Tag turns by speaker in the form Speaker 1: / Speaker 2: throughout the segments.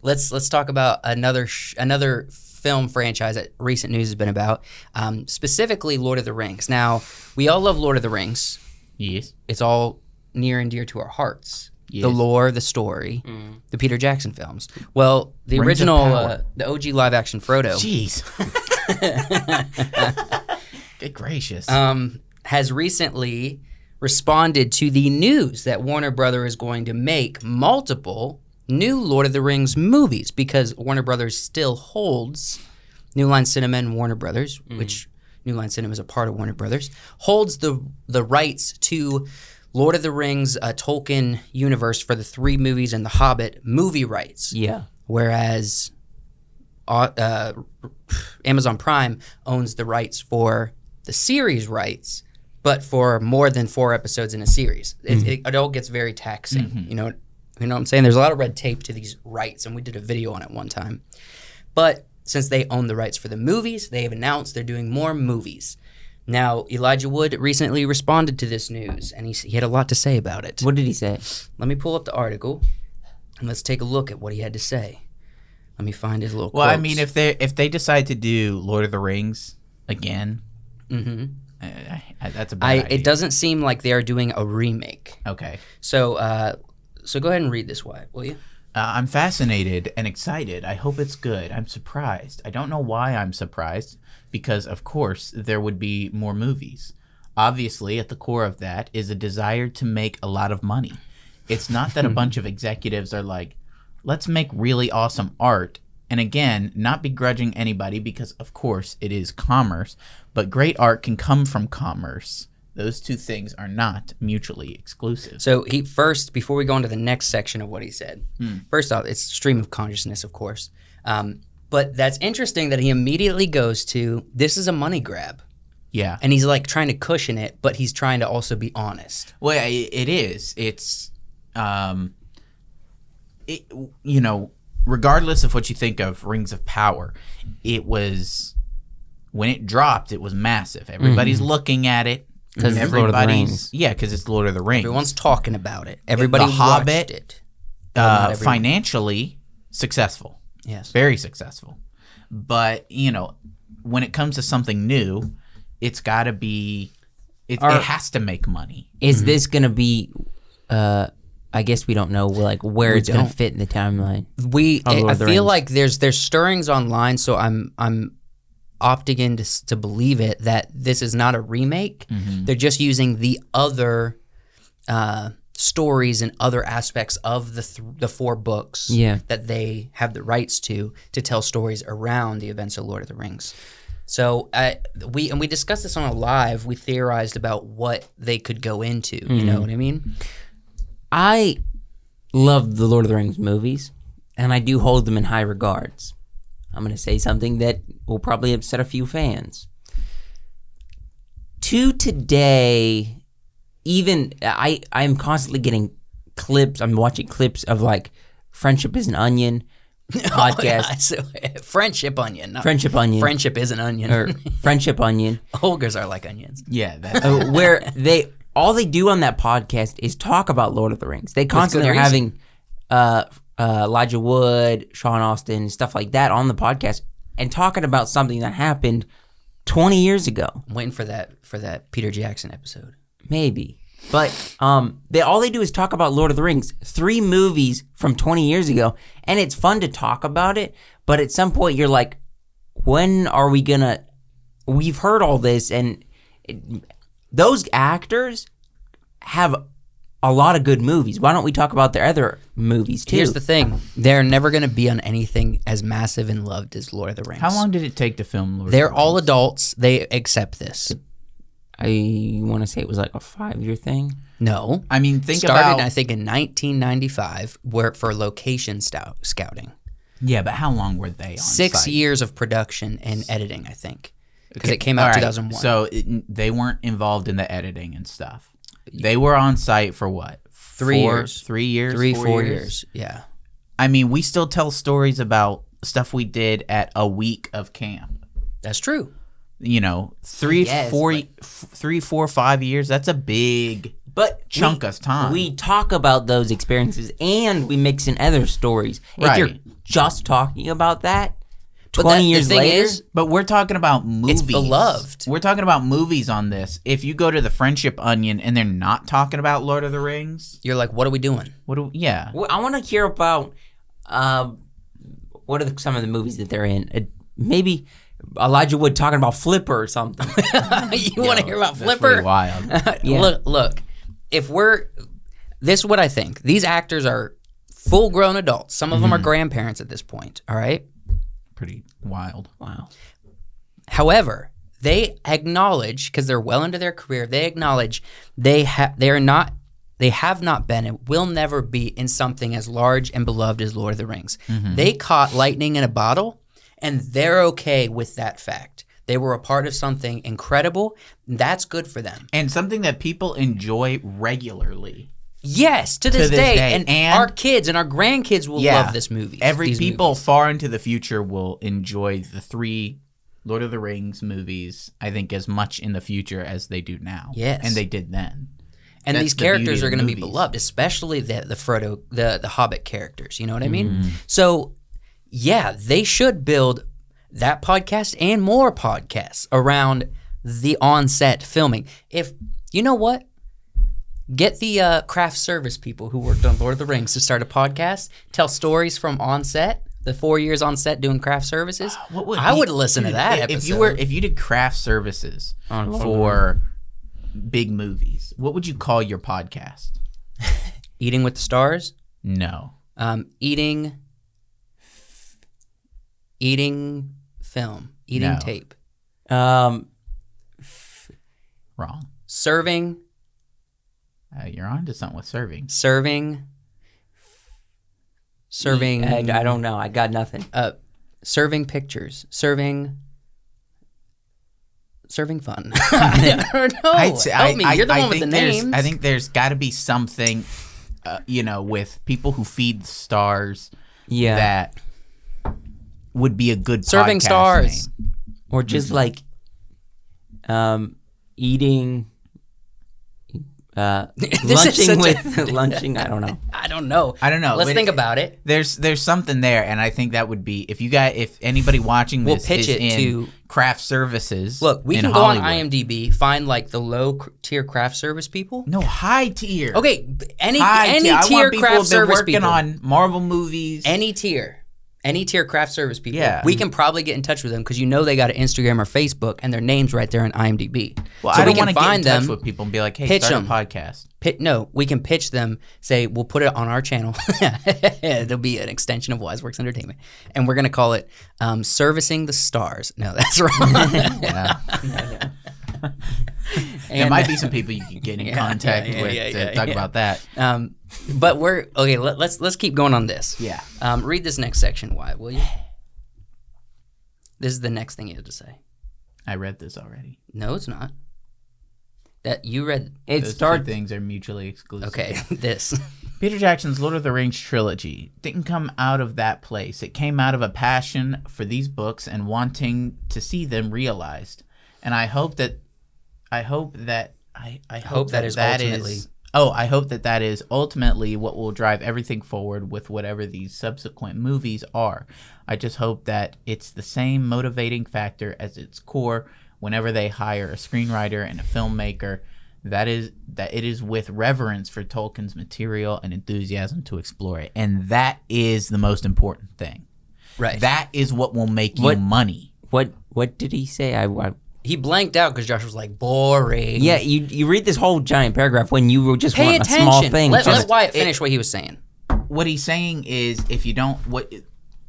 Speaker 1: let's talk about another film franchise that recent news has been about, specifically Lord of the Rings. Now, we all love Lord of the Rings.
Speaker 2: Yes.
Speaker 1: It's all near and dear to our hearts.
Speaker 2: Yes.
Speaker 1: The lore, the story, the Peter Jackson films. Well, the
Speaker 2: Rings
Speaker 1: original, the OG live-action Frodo.
Speaker 2: Jeez. Good gracious.
Speaker 1: Has recently responded to the news that Warner Brothers is going to make multiple new Lord of the Rings movies, because Warner Brothers still holds New Line Cinema and Warner Brothers, which New Line Cinema is a part of Warner Brothers, holds the rights to Lord of the Rings, Tolkien universe for the 3 movies and The Hobbit movie rights.
Speaker 3: Yeah.
Speaker 1: Whereas Amazon Prime owns the rights for the series rights, but for more than 4 episodes in a series. It all gets very taxing. You know what I'm saying? There's a lot of red tape to these rights, and we did a video on it one time. But since they own the rights for the movies, they have announced they're doing more movies. Now, Elijah Wood recently responded to this news, and he had a lot to say about it.
Speaker 3: What did he say?
Speaker 1: Let me pull up the article, and let's take a look at what he had to say. Let me find his little
Speaker 2: well,
Speaker 1: quotes.
Speaker 2: I mean, if they decide to do Lord of the Rings again, that's a bad idea.
Speaker 1: It doesn't seem like they are doing a remake.
Speaker 2: Okay.
Speaker 1: So go ahead and read this, Wyatt, will you?
Speaker 2: I'm fascinated and excited. I hope it's good. I'm surprised. I don't know why I'm surprised, because, of course, there would be more movies. Obviously, at the core of that is a desire to make a lot of money. It's not that a bunch of executives are like, let's make really awesome art. And again, not begrudging anybody, because, of course, it is commerce. But great art can come from commerce. Those two things are not mutually exclusive.
Speaker 1: So before we go into the next section of what he said, first off, it's stream of consciousness, of course. But that's interesting that he immediately goes to, this is a money grab.
Speaker 2: Yeah.
Speaker 1: And he's like trying to cushion it, but he's trying to also be honest.
Speaker 2: Well, it is. It's, regardless of what you think of Rings of Power, it was, when it dropped, it was massive. Everybody's looking at it.
Speaker 3: Because it's Lord of the Rings.
Speaker 2: Yeah, because it's Lord of the Rings.
Speaker 1: Everyone's talking about it. Everybody
Speaker 2: The Hobbit,
Speaker 1: watched it. Not everyone.
Speaker 2: Financially successful.
Speaker 1: Yes.
Speaker 2: Very successful. But, when it comes to something new, it's got to be, it has to make money.
Speaker 3: Is this going to be, I guess we don't know where it's going to fit in the timeline.
Speaker 1: I feel like there's stirrings online, so I'm opting in to believe it that this is not a remake. They're just using the other stories and other aspects of the 4 books that they have the rights to tell stories around the events of Lord of the Rings. So we discussed this on a live. We theorized about what they could go into. You know what I mean?
Speaker 3: I love the Lord of the Rings movies, and I do hold them in high regards. I'm going to say something that will probably upset a few fans. To today, even I'm constantly getting clips. I'm watching clips of Friendship is an Onion podcast.
Speaker 1: Friendship Onion.
Speaker 3: Friendship Onion.
Speaker 1: Friendship is an onion.
Speaker 3: Or Friendship Onion.
Speaker 1: Ogres are like onions.
Speaker 2: Yeah. That's
Speaker 3: where all they do on that podcast is talk about Lord of the Rings. They constantly are having Elijah Wood, Sean Austin, stuff like that on the podcast, and talking about something that happened 20 years ago.
Speaker 1: I'm waiting for that Peter Jackson episode.
Speaker 3: Maybe. But all they do is talk about Lord of the Rings, 3 movies from 20 years ago, and it's fun to talk about it, but at some point you're like, when are we gonna... We've heard all this, and those actors have a lot of good movies. Why don't we talk about their other movies, too?
Speaker 1: Here's the thing. They're never going to be on anything as massive and loved as Lord of the Rings.
Speaker 2: How long did it take to film Lord of the Rings?
Speaker 1: They're all adults. They accept this.
Speaker 3: I want to say it was like a 5-year thing.
Speaker 1: No.
Speaker 2: I mean, think
Speaker 1: started,
Speaker 2: about...
Speaker 1: I think, in 1995 for location scouting.
Speaker 2: Yeah, but how long were they on
Speaker 1: 6
Speaker 2: site?
Speaker 1: years of production and editing, I think. Because it came out in 2001.
Speaker 2: So they weren't involved in the editing and stuff. They were on site for what?
Speaker 1: 3 years.
Speaker 2: 3 years?
Speaker 1: 4 years. Yeah.
Speaker 2: I mean, we still tell stories about stuff we did at a week of camp.
Speaker 1: That's true.
Speaker 2: 3, 4, 5 years, that's a big
Speaker 3: But
Speaker 2: chunk us time.
Speaker 3: We talk about those experiences and we mix in other stories. If you're just talking about that, 20 years later.
Speaker 2: But we're talking about movies.
Speaker 1: It's beloved.
Speaker 2: We're talking about movies on this. If you go to the Friendship Onion and they're not talking about Lord of the Rings,
Speaker 1: you're like, what are we doing?
Speaker 2: Yeah.
Speaker 3: Well, I want to hear about what are some of the movies that they're in. Maybe Elijah Wood talking about Flipper or something.
Speaker 1: You want to hear about
Speaker 2: That's
Speaker 1: Flipper?
Speaker 2: pretty wild.
Speaker 3: Yeah.
Speaker 1: Look. This is what I think. These actors are full-grown adults. Some of them are grandparents at this point. All right.
Speaker 2: Pretty wild.
Speaker 3: Wow.
Speaker 1: However, they acknowledge, because they're well into their career, they acknowledge they have not been and will never be in something as large and beloved as Lord of the Rings. They caught lightning in a bottle, and they're okay with that fact. They were a part of something incredible. That's good for them.
Speaker 2: And something that people enjoy regularly.
Speaker 1: Yes, to this day. And our kids and our grandkids will love this movie.
Speaker 2: People far into the future will enjoy the 3 Lord of the Rings movies, I think, as much in the future as they do now.
Speaker 1: Yes.
Speaker 2: And they did then.
Speaker 1: And these characters are going to be beloved, especially the Frodo, the Hobbit characters. You know what I mean? So, yeah, they should build that podcast and more podcasts around the on-set filming. You know what? Get the craft service people who worked on Lord of the Rings to start a podcast, tell stories from on set, the 4 years on set doing craft services. I would listen to that episode.
Speaker 2: If you did craft services for big movies, what would you call your podcast?
Speaker 1: Eating with the Stars?
Speaker 2: No.
Speaker 1: Eating film. Eating tape.
Speaker 2: Wrong.
Speaker 1: Serving.
Speaker 2: You're on to something with serving.
Speaker 1: Serving.
Speaker 3: I don't know. I got nothing.
Speaker 1: Serving pictures. Serving fun. I don't know. Help me. You're the one with the names.
Speaker 2: I think there's got to be something, with people who feed the stars.
Speaker 3: Yeah.
Speaker 2: That would be a good
Speaker 1: Serving
Speaker 2: podcast
Speaker 1: Stars.
Speaker 2: name.
Speaker 3: Or just like eating. Lunching. I don't know.
Speaker 1: I don't know. Let's think about it.
Speaker 2: There's something there, and I think that would be if anybody watching this
Speaker 1: pitch
Speaker 2: is
Speaker 1: it
Speaker 2: in
Speaker 1: to
Speaker 2: craft services.
Speaker 1: Look, we
Speaker 2: in
Speaker 1: can
Speaker 2: Hollywood.
Speaker 1: go on IMDb, find like the low tier craft service people.
Speaker 2: No, high tier.
Speaker 1: Okay, any
Speaker 2: I
Speaker 1: tier
Speaker 2: want people
Speaker 1: craft
Speaker 2: who've been
Speaker 1: service
Speaker 2: working
Speaker 1: people.
Speaker 2: on Marvel movies.
Speaker 1: Any tier craft service people.
Speaker 2: Yeah.
Speaker 1: We can probably get in touch with them because they got an Instagram or Facebook and their name's right there on IMDb.
Speaker 2: Well,
Speaker 1: so
Speaker 2: I
Speaker 1: we
Speaker 2: don't
Speaker 1: can
Speaker 2: want to get
Speaker 1: find
Speaker 2: in touch
Speaker 1: them,
Speaker 2: with people and be like, hey,
Speaker 1: pitch
Speaker 2: start
Speaker 1: them.
Speaker 2: a podcast.
Speaker 1: No, we can pitch them, say, we'll put it on our channel. There'll be an extension of Wiseworks Entertainment. And we're going to call it Servicing the Stars. No, that's wrong.
Speaker 2: There might be some people you can get in contact with to talk about that.
Speaker 1: But let's keep going on this.
Speaker 2: Yeah.
Speaker 1: Read this next section, Wyatt, will you? This is the next thing you had to say.
Speaker 2: I read this already.
Speaker 1: No, it's not. That you read.
Speaker 2: Those two things are mutually exclusive.
Speaker 1: Okay, this.
Speaker 2: Peter Jackson's Lord of the Rings trilogy didn't come out of that place. It came out of a passion for these books and wanting to see them realized. And I hope that is ultimately what will drive everything forward with whatever these subsequent movies are. I just hope that it's the same motivating factor as its core whenever they hire a screenwriter and a filmmaker, that it is with reverence for Tolkien's material and enthusiasm to explore it. And that is the most important thing.
Speaker 1: Right.
Speaker 2: That is what will make you money.
Speaker 3: What did he say?
Speaker 1: He blanked out because Josh was like, boring.
Speaker 3: Yeah, you read this whole giant paragraph when you just
Speaker 1: Pay
Speaker 3: want
Speaker 1: attention.
Speaker 3: a small thing.
Speaker 1: Let Wyatt finish what he was saying.
Speaker 2: What he's saying is if you don't,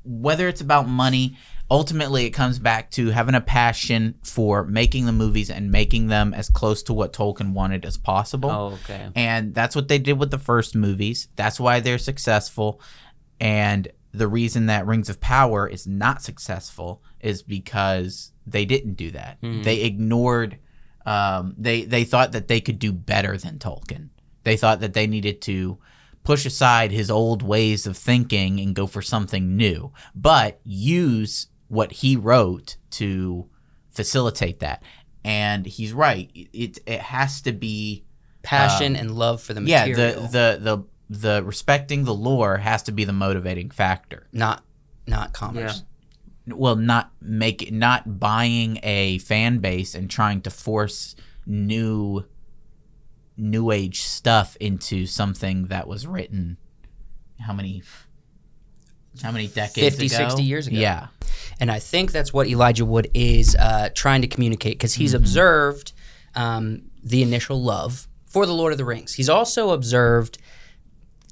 Speaker 2: whether it's about money, ultimately it comes back to having a passion for making the movies and making them as close to what Tolkien wanted as possible.
Speaker 3: Oh, okay.
Speaker 2: And that's what they did with the first movies. That's why they're successful. And the reason that Rings of Power is not successful is because they didn't do that. Mm-hmm. They ignored, they thought that they could do better than Tolkien. They thought that they needed to push aside his old ways of thinking and go for something new, but use what he wrote to facilitate that. And he's right. It has to be
Speaker 1: passion and love for the
Speaker 2: Yeah,
Speaker 1: material.
Speaker 2: the respecting the lore has to be the motivating factor.
Speaker 1: not commerce.
Speaker 2: Well, not buying a fan base and trying to force new age stuff into something that was written how many decades
Speaker 1: 50,
Speaker 2: ago?
Speaker 1: 60 years ago.
Speaker 2: Yeah.
Speaker 1: And I think that's what Elijah Wood is trying to communicate, because he's observed the initial love for the Lord of the Rings. He's also observed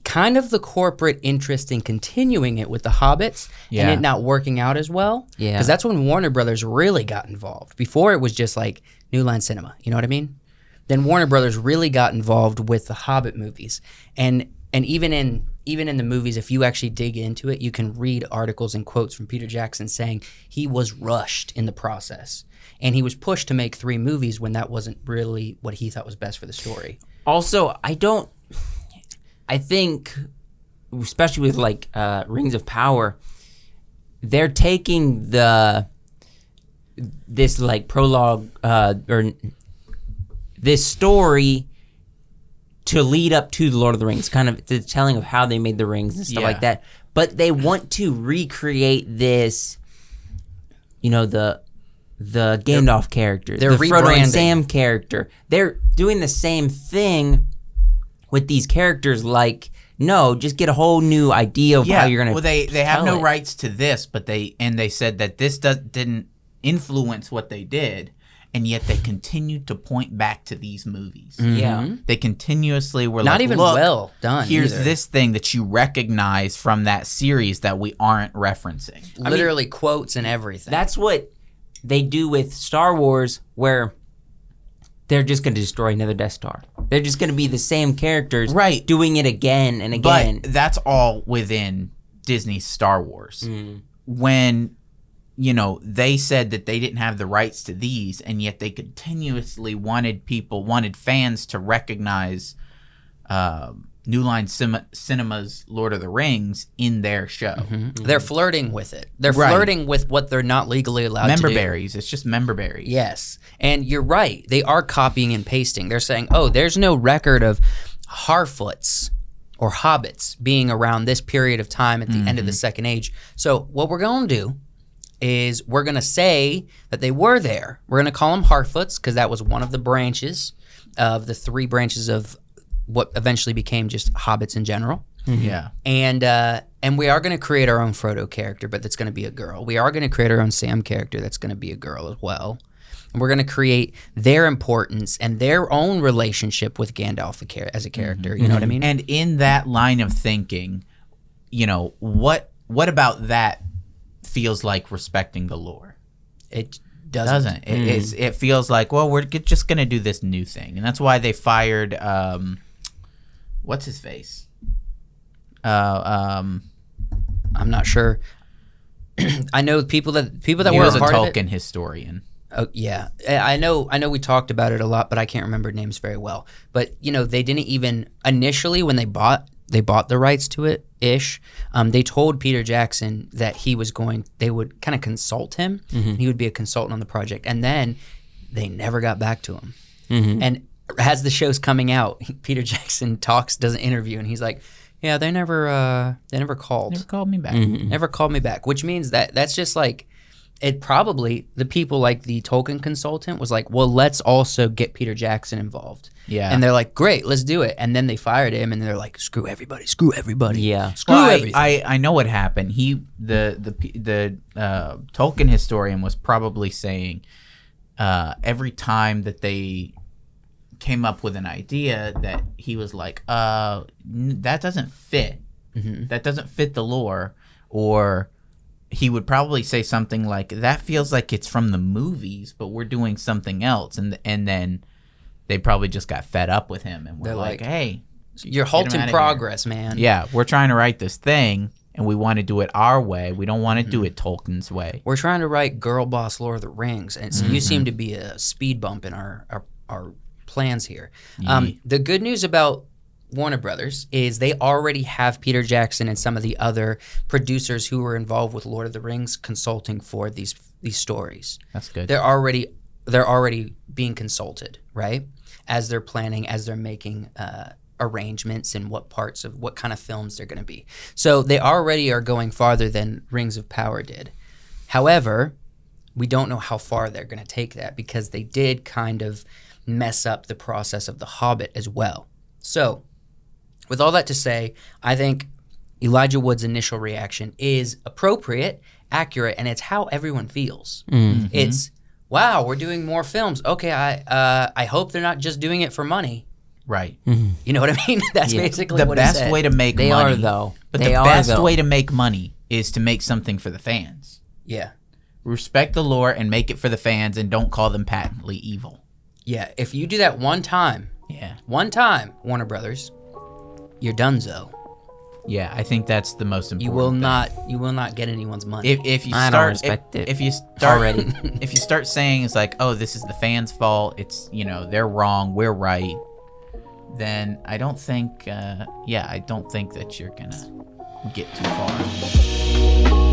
Speaker 1: kind of the corporate interest in continuing it with the Hobbits and it not working out as well.
Speaker 3: Yeah.
Speaker 1: Because that's when Warner Brothers really got involved. Before it was just like New Line Cinema. You know what I mean? Then Warner Brothers really got involved with the Hobbit movies. And even in the movies, if you actually dig into it, you can read articles and quotes from Peter Jackson saying he was rushed in the process. And he was pushed to make 3 movies when that wasn't really what he thought was best for the story.
Speaker 3: Also, I think, especially with like Rings of Power, they're taking this like prologue or this story to lead up to the Lord of the Rings, kind of the telling of how they made the rings and stuff like that. But they want to recreate this, the Gandalf character, the Frodo and Sam character. They're doing the same thing with these characters. Like, no, just get a whole new idea of how you're gonna.
Speaker 2: Well, they have no rights to this, but they said that this didn't influence what they did, and yet they continued to point back to these movies.
Speaker 1: Mm-hmm.
Speaker 3: Yeah,
Speaker 2: they continuously were
Speaker 1: not
Speaker 2: like,
Speaker 1: even
Speaker 2: look,
Speaker 1: well done.
Speaker 2: Here's
Speaker 1: either.
Speaker 2: this thing that you recognize from that series that we aren't referencing.
Speaker 1: Literally quotes and everything.
Speaker 3: that's what they do with Star Wars, where they're just going to destroy another Death Star. They're just going to be the same characters,
Speaker 2: Right.
Speaker 3: doing it again and again.
Speaker 2: But that's all within Disney's Star Wars. When, they said that they didn't have the rights to these, and yet they continuously wanted fans to recognize New Line Cinema's Lord of the Rings in their show.
Speaker 1: They're flirting with it. They're flirting with what they're not legally allowed to do.
Speaker 2: Member berries. It's just member berries.
Speaker 1: Yes. And you're right. They are copying and pasting. They're saying, oh, there's no record of Harfoots or Hobbits being around this period of time at the end of the Second Age. So what we're going to do is we're going to say that they were there. We're going to call them Harfoots because that was one of the branches of the 3 branches of what eventually became just Hobbits in general.
Speaker 2: Yeah.
Speaker 1: And we are going to create our own Frodo character, but that's going to be a girl. We are going to create our own Sam character that's going to be a girl as well. And we're going to create their importance and their own relationship with Gandalf as a character. You know what I mean?
Speaker 2: And in that line of thinking, what about that feels like respecting the lore?
Speaker 1: It doesn't.
Speaker 2: It feels like, well, we're just going to do this new thing. And that's why they fired what's his face?
Speaker 1: I'm not sure. I know people that
Speaker 2: he
Speaker 1: were
Speaker 2: was
Speaker 1: a
Speaker 2: a
Speaker 1: part of it.
Speaker 2: Tolkien historian.
Speaker 1: Oh, yeah. I know we talked about it a lot, but I can't remember names very well. But, they didn't even initially when they bought the rights to it ish. They told Peter Jackson that they would kind of consult him. And he would be a consultant on the project. And then they never got back to him. And as the show's coming out, Peter Jackson does an interview, and he's like, yeah, they never called.
Speaker 2: Never called me back.
Speaker 1: Never called me back, which means that's just like, it probably, the people like the Tolkien consultant was like, well, let's also get Peter Jackson involved.
Speaker 2: Yeah.
Speaker 1: And they're like, great, let's do it. And then they fired him, and they're like, screw everybody.
Speaker 3: Yeah.
Speaker 1: Screw everything.
Speaker 2: I know what happened. The Tolkien historian was probably saying every time that they came up with an idea that he was like, that doesn't fit. That doesn't fit the lore. Or he would probably say something like, that feels like it's from the movies, but we're doing something else. And then they probably just got fed up with him and were like, hey,
Speaker 1: you're halting progress, man.
Speaker 2: Yeah, we're trying to write this thing, and we want to do it our way. We don't want to do it Tolkien's way.
Speaker 1: We're trying to write Girl Boss Lord of the Rings, and so you seem to be a speed bump in our plans here. The good news about Warner Brothers is they already have Peter Jackson and some of the other producers who were involved with Lord of the Rings consulting for these stories.
Speaker 2: That's good.
Speaker 1: They're already being consulted, right? as they're planning, as they're making arrangements and what kind of films they're going to be. So they already are going farther than Rings of Power did. However, we don't know how far they're going to take that because they did kind of mess up the process of The Hobbit as well. So with all that to say, I think Elijah Wood's initial reaction is appropriate, accurate, and it's how everyone feels. Mm-hmm. It's, wow, we're doing more films. Okay, I hope they're not just doing it for money.
Speaker 2: Right.
Speaker 1: Mm-hmm. You know what I mean? That's basically what he said.
Speaker 2: The best way to make money.
Speaker 3: They are, though.
Speaker 2: But the best way to make money is to make something for the fans.
Speaker 1: Yeah.
Speaker 2: Respect the lore and make it for the fans and don't call them patently evil.
Speaker 1: Yeah. If you do that one time, Warner Brothers, you're donezo.
Speaker 2: Yeah, I think that's the most important.
Speaker 1: You will not get anyone's money.
Speaker 3: If you start
Speaker 2: saying it's like, oh, this is the fans' fault, it's, they're wrong, we're right, then I don't think that you're gonna get too far.